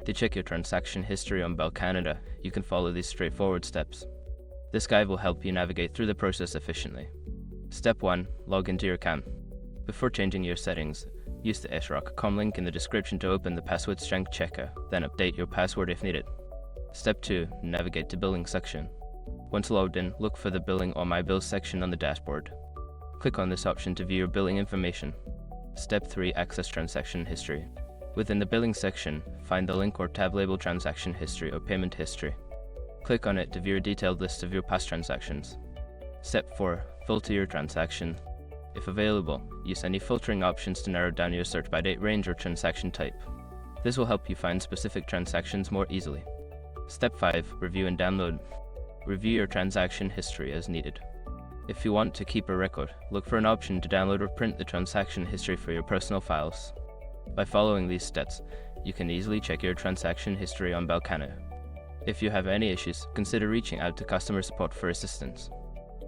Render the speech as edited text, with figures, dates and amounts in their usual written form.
To check your transaction history on Bell Canada, you can follow these straightforward steps. This guide will help you navigate through the process efficiently. Step 1. Log into your CAN. Before changing your settings, use the sroc.com link in the description to open the password strength checker, then update your password if needed. Step 2. Navigate to Billing section. Once logged in, look for the Billing or My Bills section on the dashboard. Click on this option to view your billing information. Step 3. Access transaction history. Within the Billing section, find the link or tab labeled Transaction History or Payment History. Click on it to view a detailed list of your past transactions. Step 4. Filter your transaction. If available, use any filtering options to narrow down your search by date range or transaction type. This will help you find specific transactions more easily. Step 5. Review and download. Review your transaction history as needed. If you want to keep a record, look for an option to download or print the transaction history for your personal files. By following these steps, you can easily check your transaction history on Bell Canada. If you have any issues, consider reaching out to customer support for assistance.